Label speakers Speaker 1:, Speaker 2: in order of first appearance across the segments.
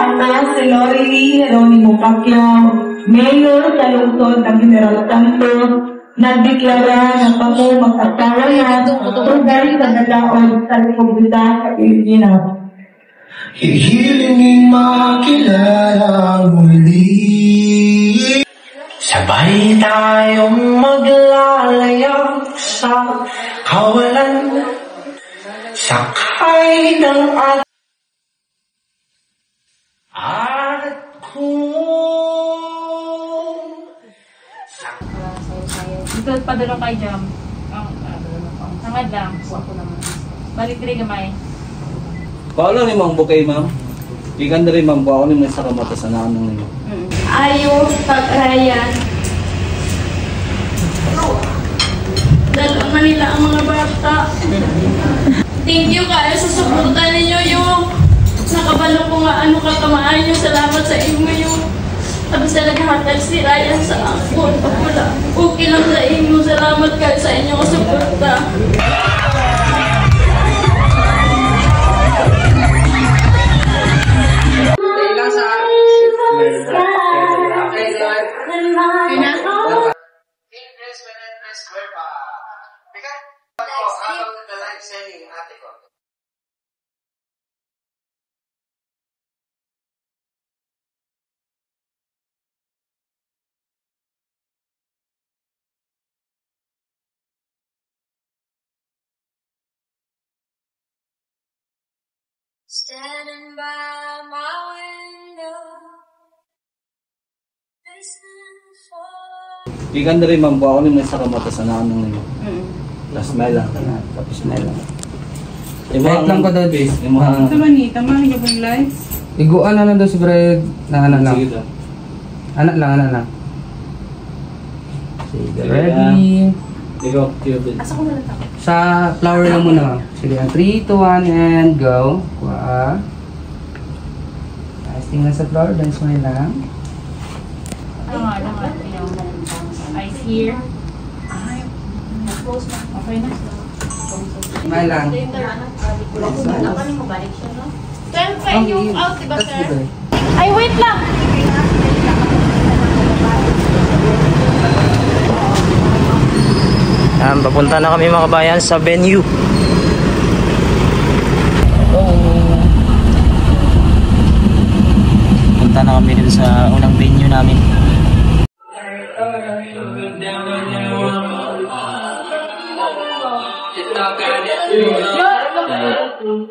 Speaker 1: Ako si Lori Jeronimo Pacquiao, Mayor sa lungsod ng General Santos, nagdeklara na ako magkakaroon na tugal sa nalaon sa Republika sa Pilipinas.
Speaker 2: Hihilingin makilala muli. Sabay tayong maglalaya sa kawalan, sakay ng at kung
Speaker 3: dito padulong kay Jam. Hangad lang. Balik diri gamay.
Speaker 4: Paano ni Mang Bukay, ma'am? Ikan rin, ma'am. Paano ni Mang Sakamata sa naanong ninyo?
Speaker 5: Ayaw pag-arayan. Dalawa Manila ang mga bata. Thank you kayo sa suporta ninyo yung nakabalo ko nga ano katamaan nyo. Salamat sa inyo yung tapos na naghatag si Ryan sa ako. Wala. Okay lang sa inyo. Salamat kayo sa inyo ang suporta.
Speaker 6: Standing by my window, listening for.
Speaker 4: Ikan rin, ma'am. Paano ni Mang Sakamata sa naanong ninyo? Tapos smile lang. Tapos smile lang.
Speaker 7: Light lang ko daw, base.
Speaker 3: Sa manita, mahigap yung lights.
Speaker 7: Iguan na lang daw si Brad na anak lang.
Speaker 4: Sige daw.
Speaker 7: Anak lang. Sige, ready.
Speaker 4: Ikaw, Tiyobin.
Speaker 3: Asa ko nalang ako?
Speaker 7: Sa flower lang muna, ma'am. Sige, 3, 2, 1, and go. Kuha. Nice, tingnan sa flower, then smile lang.
Speaker 3: Lang. Eyes here. Close na. Okay na.
Speaker 7: Smile lang.
Speaker 3: Napanin mo balik siya, no?
Speaker 5: Sir, pwede yung out, diba sir?
Speaker 3: Ay, wait lang!
Speaker 8: Papunta na kami mga kabayan sa venue. Punta na kami dito sa unang venue namin.
Speaker 1: Thank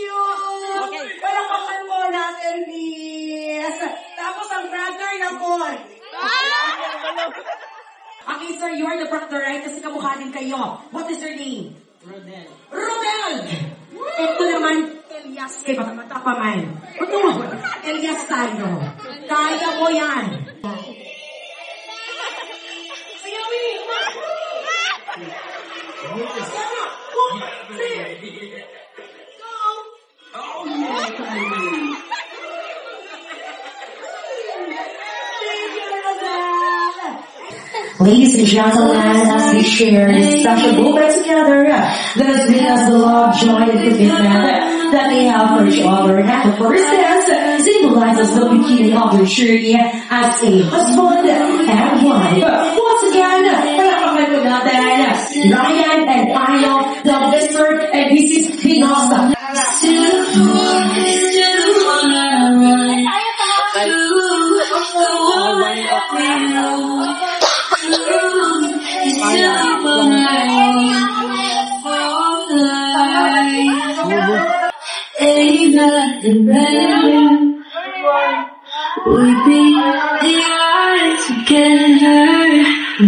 Speaker 1: you! Palakpakan mo natin, please! Tapos ang brother na po. Okay, sir, you're the proctor, right? Kasi kamukha din kayo. What is your name? Rodel. Rodel! Ito naman, Elias. Kay mata pa man. Ito, Elias tayo. Kaya mo yan. Sayawin! Ladies and gentlemen, as we share this special moment together, let us witness the love, joy, and commitment that they have for each other. And the first dance symbolizes the beginning of their journey as a husband and wife. Once again, palakpakan ko natin Ryan and Ayo, the Mr. and Mrs. Pinosa.
Speaker 6: We beat the odds together,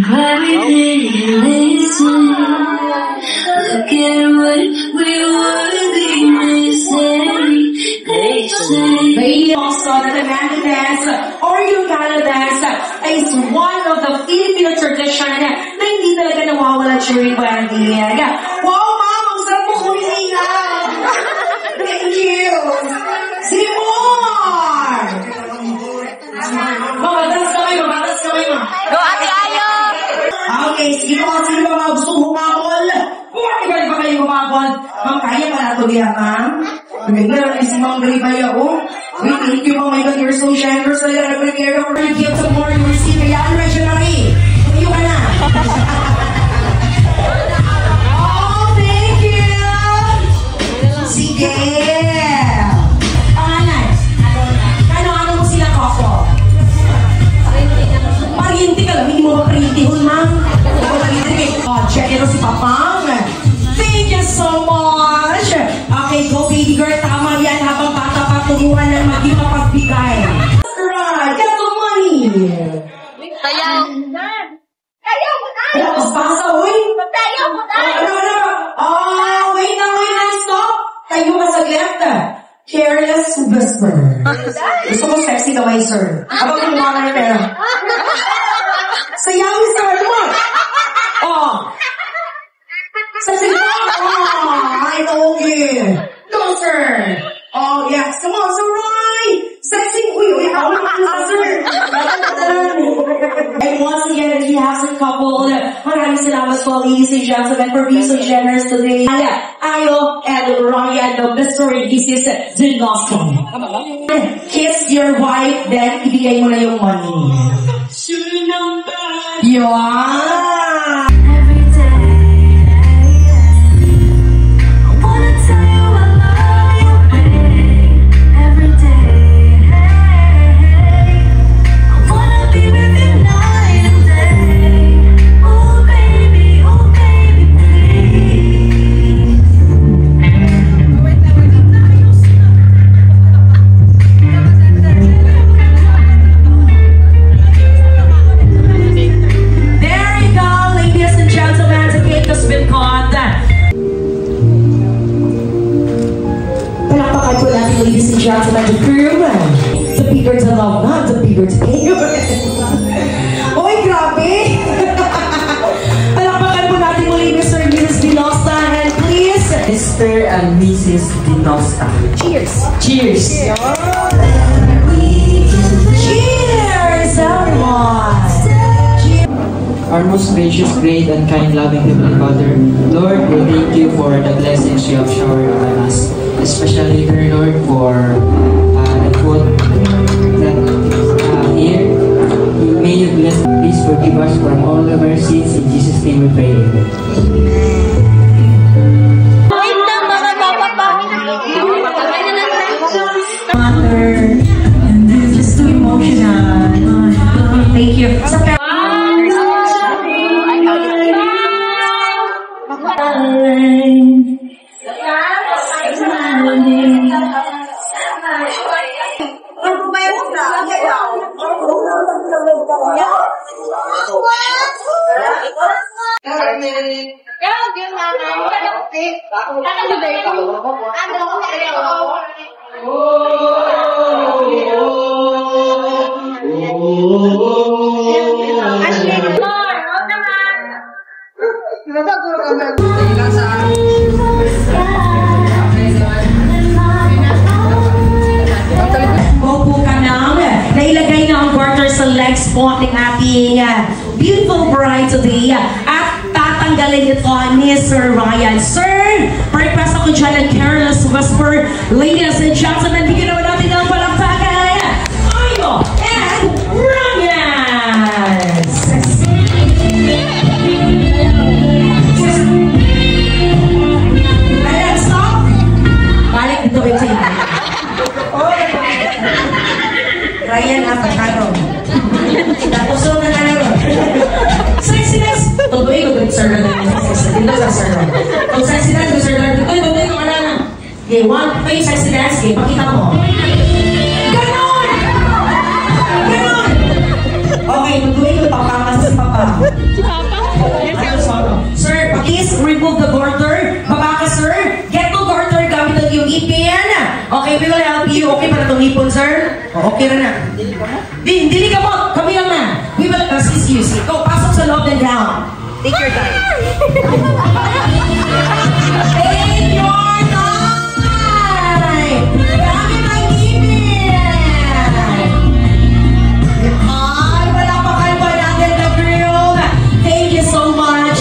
Speaker 6: but we didn't listen. Look at what we would be missing. They say,
Speaker 1: Lady also the Amanda dance or Uganda dance is one of the Filipino tradition hindi talaga nawawala during wedding. Wow, ma'am! Ang sarap mo kumilingan! Thank you! Sige more! Mamatas kami, ma'am.
Speaker 5: Go, Ate Ayo!
Speaker 1: Okay, sige po. Sino ba mga gusto humabol? Ibalik pa kayo humabol. Ma'am, kaya pa na ito diya, ma'am? Remember, si Ma'am Gribaya, oh. Wait, thank you, oh my God, you're so generous. Talaga na prepare ako. You give some more, you receive. Kaya ano na siya na rin? Tuyo ka na. Oh, thank you! Sige! Pangalan? Ano mo sila, Coco? Pariente ka lang, hindi mo ba parientihon, ma'am? Oh, check it out si Papang. Thank you so much! Okay, go baby girl, tama yan habang bata pa turuan ng maging mapagbigay. Right, get the money!
Speaker 5: Sayaw! Sayaw mo na!
Speaker 1: Tapos pasa, uy!
Speaker 5: Sayaw mo na!
Speaker 1: Ano? Oh, wait na, stop! Tayo ka sa left. Careless whisper. Gusto mo sexy kamay, sir. Habang kumuha ka ng pera. Sayaw, sir! Come on! Oh! Sexy ka! Oh! I told you! No, sir! Oh, yes. Come on, sir, right! Sexy! Uy, ako na sir! And once again, if you have some couple, maraming salamat po, ladies and gentlemen, for being so generous today. Ayo and Ryan, Mr. and Mrs. Dinosco. Kiss your wife, then ibigay mo na yung money. Yeah!
Speaker 6: Every day, I wanna tell you I love you, babe. Every day, I wanna be with you night and day. Oh baby, please.
Speaker 1: There you go, ladies and gentlemen, the cake has been cut. Palakpakan po natin, ladies and gentlemen, the crew. The bigger the love, not the bigger the cake. Oy, grabe! Palakpakan po natin muli, Mr. and Mrs. Dinosta, and please,
Speaker 7: Mr. and Mrs. Dinosta.
Speaker 1: cheers! Cheers! Cheers, everyone!
Speaker 7: Our most gracious, great, and kind, loving Heavenly Father, Lord, we thank you for the blessings you have showered on us, especially her, Lord, for the food that here. May you bless, please forgive us from all of our sins. In Jesus' name we pray.
Speaker 5: Wait lang, mga papa.
Speaker 1: Mother, and this is too emotional. Thank you. Opo ka na. Nailagay na ang garter sa legs po ng ating beautiful bride today. At tatanggalin ito ni Sir Ryan. Sir, request ako dyan ng Careless Whisper. Ladies and gentlemen, bigyan naman natin ng palakpakan. Ayo and Ryan! Ayan, stop! Balik dito, wait. Ryan, apakaro. Tapos na naroon. Sexiness! Tuloy ko, good sir. Dito sa sir. Kung sexiness, good sir. Tuloy ko, dito ka na. Okay, one, ay, sexiness. Okay, pakita mo. Ganon! Ganon! Okay, tuloy ko, papakas si Papa. Sir, please remove the garter. Baba ka, sir. Get the garter gamit ang iyong ipin. Okay, we will help you. Okay para itong ipon, sir? Okay na na. Dili ka mo. Kami lang na. We will assist you. Go, pasok sa loob and down. Take your time. Take your time. Dami mag-ibig. Ay, wala pa kayo pa natin na girl. Thank you so much.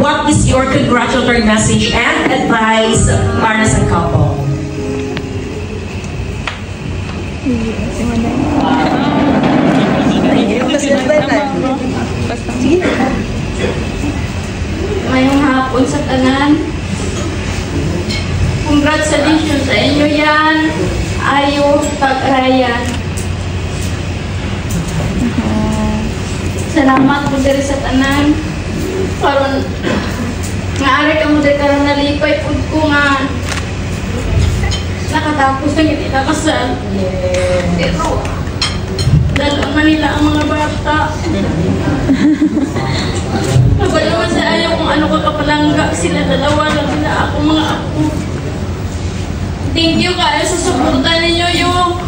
Speaker 1: What is your congratulatory message and advice para sa couple?
Speaker 5: Ngayong hapon sa tanan. Congratulations sa inyo yan. Ayo, pag-arayan. Salamat po diri sa tanan. Karon nga ka mo diri karon nalipay pud ko nga nakatapos na hindi nakasal. Pero dalawa man nila ang mga bata. Nabaluan sa ayaw kung ano ka kapalangga. Sila dalawa lang nila ako mga ako. Thank you kayo sa suporta ninyo yung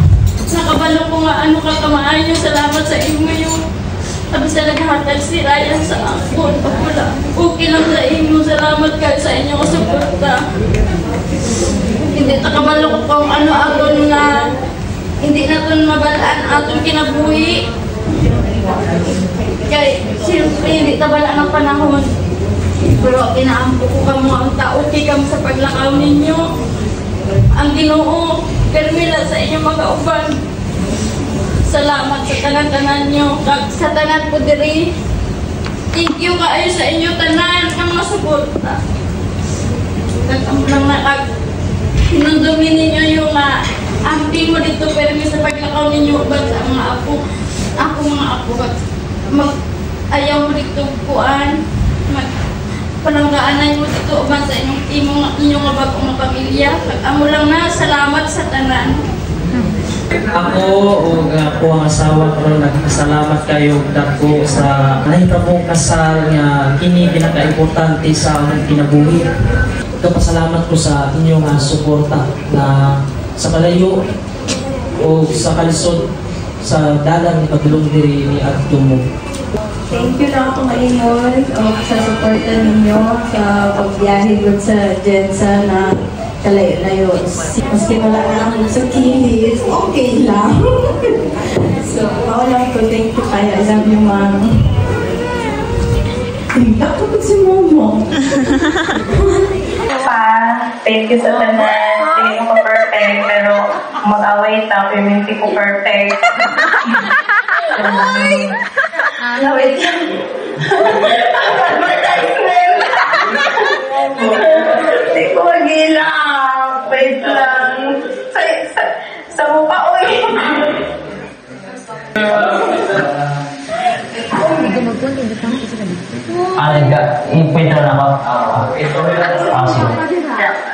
Speaker 5: nakabalo ko nga ano ka kamaayo. Salamat sa inyo yung tapos na naghatag si Ryan sa ako. Wala. Okay lang sa inyo. Salamat kayo sa inyong suporta. Hindi nakabalo ko kung ano aton na hindi natin mabalaan aton kinabuhi. Kaya siyempre hindi tabalaan ang panahon. Pero kinaampo ko kamo ang tao. Okay kamo sa paglakaw ninyo. Ang Ginoo, permila sa inyong magkauban. Salamat sa tanan-tanan nyo. Sa tanan po diri. Thank you kaayo sa inyo tanan ang masuporta. Ang lang hinundumin ninyo yung amping mo dito permi sa paglakaw ninyo ba sa mga apo. Ako mga apo ayaw mo dito kuan. Palanggaanan mo dito ba sa inyong mga bagong pamilya. Amo lang na salamat sa tanan.
Speaker 7: Ako o ako ang asawa ko nagpasalamat kayo dako sa nahitabong kasal nga kini pinaka-importante sa among kinabuhi. Nagpasalamat ko sa inyong suporta na sa kalayo o sa kalisod sa dalan ni pagdulong diri ni adto mo.
Speaker 9: Thank you na ako ngayon sa suporta ninyo sa pagbiyahe doon sa Jensa na kalayo-layo. Maski wala na ako sa kilis, okay lang. So, paulang ko, thank you kayo. I love you, Mom. Tingnan ko si Momo.
Speaker 10: Thank you sa tanan. Hindi ko perfect, pero mag-away tayo, hindi ko perfect. Wait lang. Hindi ko magilang. Wait lang. Sa mukha, uy.
Speaker 8: Pwede na ako.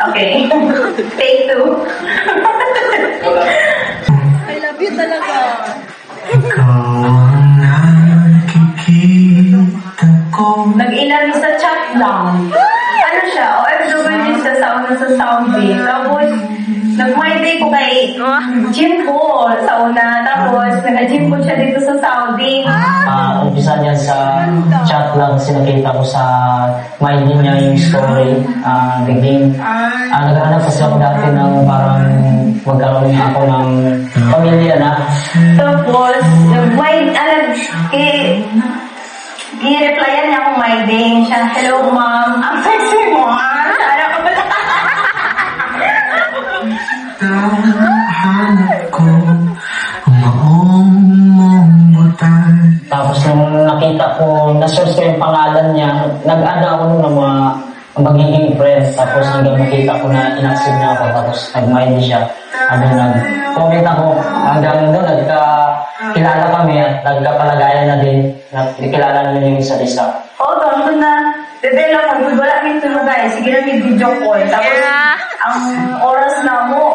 Speaker 10: Okay. Take two.
Speaker 9: I love you talaga.
Speaker 10: Nag-ilan sa chat lang. Ano siya? OFW siya sa una sa Saudi. Tapos, nag-my day ko kay Jimbo sa una. Tapos, nag-gym ko siya dito sa Saudi.
Speaker 8: Umpisa niya sa chat lang, sinakita ko sa mind niya yung story. Naghahanap kasi ako dati ng parang magkaroon ako ng pamilya na.
Speaker 10: Tapos, i-replyan niya akong my day siya. Hello, ma'am. Ang sexy mo, ha? Ano ka ba?
Speaker 2: Hanap ko
Speaker 8: Tapos nung nakita ko, na-search ko yung pangalan niya, nag-add ako nung ng mga magiging friends. Tapos hanggang nakita ko na in-accept niya ako. Tapos nag-mind siya. Hanggang nag-comment ako. Hanggang doon, nagkakilala kami at nagkapalagayan na din. Nakilala namin yung isa't isa.
Speaker 10: Oo, doon na. Develop mo, wala kami tulog guys. Sige na may video call. Tapos, ang oras na mo,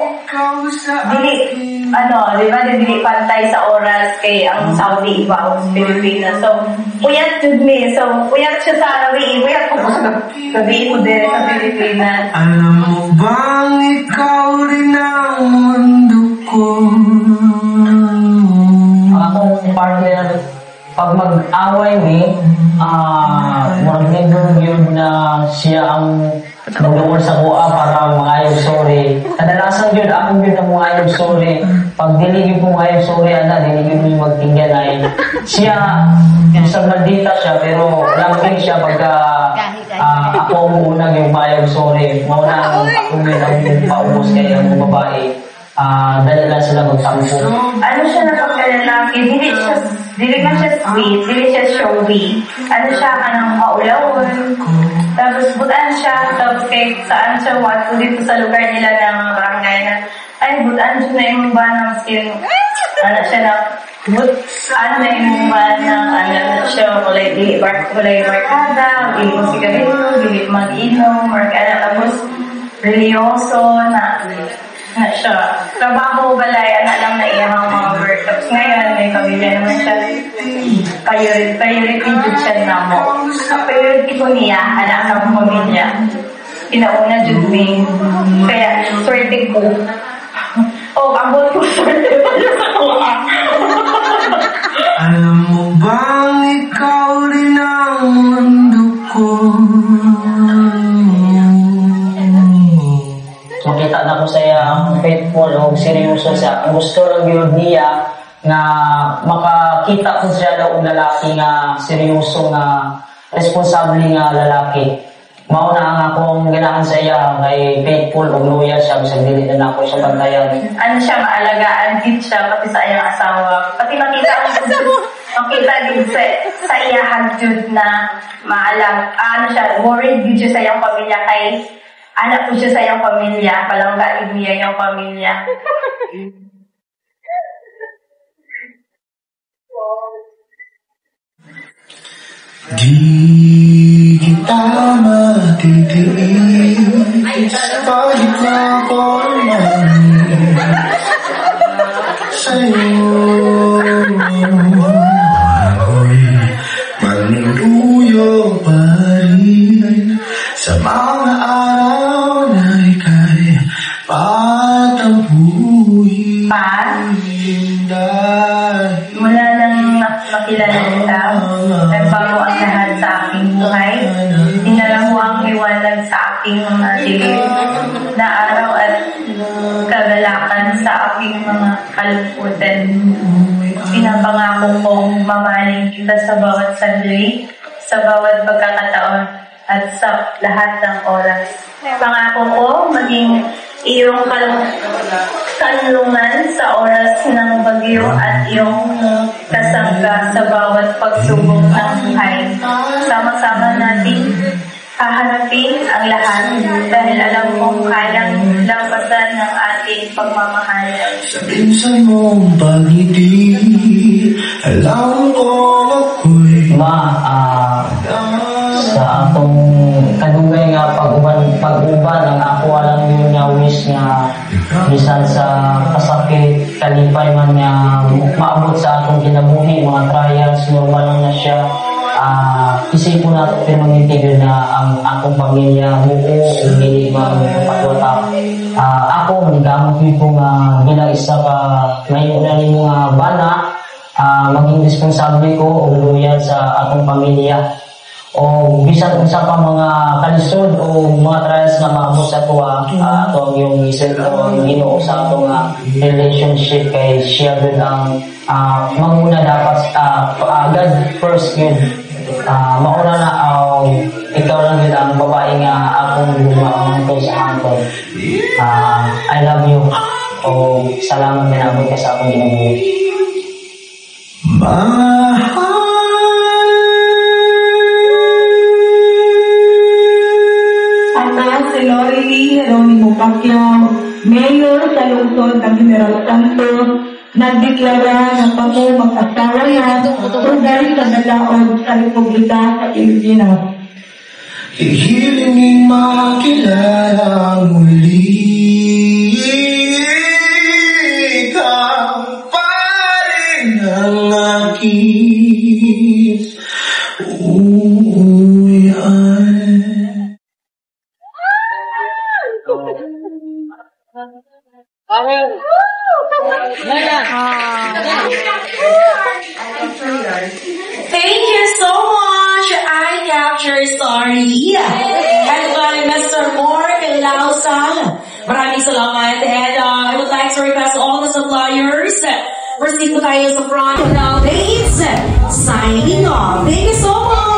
Speaker 10: dili pantay sa oras kay ang Saudi iba o Pilipinas. So, puyat yun me. So, puyat siya sa Arawi. Puyat ko sa gabi mo din sa Pilipinas.
Speaker 2: Alam mo bang ikaw rin ang mundo ko?
Speaker 8: Ako, partner, pag mag-away ni, mura siya ang magduol sa kuha para mangayog sorry. Kadalasan yun, ako yun ang mangayog sorry. Pag diligid mo mangayog sorry, diligid mo magtinggan ay siya, sa maldita siya, pero lambing siya pagka ako ang unang yung mangayog sorry. Mauna ako yun ang paubos kaya ang babae. Dali lang sila magtampo.
Speaker 10: Ano siya na pagkalalaki, dili man siya sweet, dili siya showy. Ano siya, kanang maulawon. Tapos butaan siya, tapos kay saan siya wato dito sa lugar nila ng mga barangay na, ay butaan siya na yung ba ng skin. Ano siya na, ano na yung ba ng, ano siya, kulay barkada, dili mo sigarilyo, dili mag-inom, tapos religyoso na siya. Trabaho balay, lang na iyang mga workshops. Ngayon, may pamilya naman siya. Priority dyan siya na mo. Priority ko niya, anak ng pamilya. Pinauna dyan me. Kaya, swerte ko. Abot ko swerte pa ako.
Speaker 2: Alam mo bang ikaw rin ang mundo ko?
Speaker 8: Makita na ko saya ang faithful o seryoso siya. Ang gusto lang yun niya na makakita ko siya daw lalaki nga seryoso nga responsable nga lalaki. Mauna ang akong ganahan sa iya kay faithful o loyal siya bisag dili na ako siya bantayan.
Speaker 10: Ano siya, maalagaan din siya pati sa iyang asawa. Pati makita din sa iyang jud na ano siya, worried din siya sa iyang pamilya kay anak ko siya sa iyang pamilya, palanggaig niya iyang pamilya.
Speaker 2: Di kita matitiis kahit na ako'y sa'yo. Ako'y magduduyo pa rin sa mga araw na ika'y patampuhin.
Speaker 10: Mula nang makilala kita, nagbago ang lahat sa aking buhay. Dinala mo ang liwanag sa aking mga dilim na araw at kagalakan sa aking mga kalungkutan. Pinapangako kong mamahalin kita sa bawat sandali, sa bawat pagkakataon, at sa lahat ng oras. Pangako ko maging iyong kanlungan sa oras ng bagyo at iyong kasangga sa bawat pagsubok ng buhay. Sama-sama natin hahanapin ang lahat dahil alam kong kayang lampasan ng ating pagmamahal.
Speaker 2: Sa pinsan mong pangiti, alam ko ako'y
Speaker 8: sa atong kadugay nga pag-uban ang ako alam yun nga wish nga bisan sa kasakit kalipay man nga maabot sa atong kinabuhi mga trials normal lang na siya isipon nato pinangintigil na ang akong pamilya buo o hindi magpapatwata ako manigamot ko nga bilang isa ka ngayon na rin mga bana maging responsable ko o loyal sa atong pamilya o bisan unsa pa mga kalisod o mga trials na maabot sa tuwa atong yung isip o Ginoo sa atong relationship kay siya gud ang manguna dapat God first yun mauna na ikaw lang yun ang babae nga akong gumawa ko sa hangtod I love you o salamat na nabot ka sa akong ginabuhi.
Speaker 11: Lori Lee, Jeronimo Pacquiao, Mayor sa lungsod ng General Santos, nagdeklara na pamo mag-asawa na tuloy sa dalaon sa Republika sa Pilipinas.
Speaker 2: Hihilingin makilala muli, ikaw pa rin ang aking uuwian.
Speaker 1: Thank you so much. I captured story. And kay Mr. Mark Lausan. Maraming salamat. And I would like to request all the suppliers. Proceed po tayo sa front. Now, dates. Signing off. Thank you so much.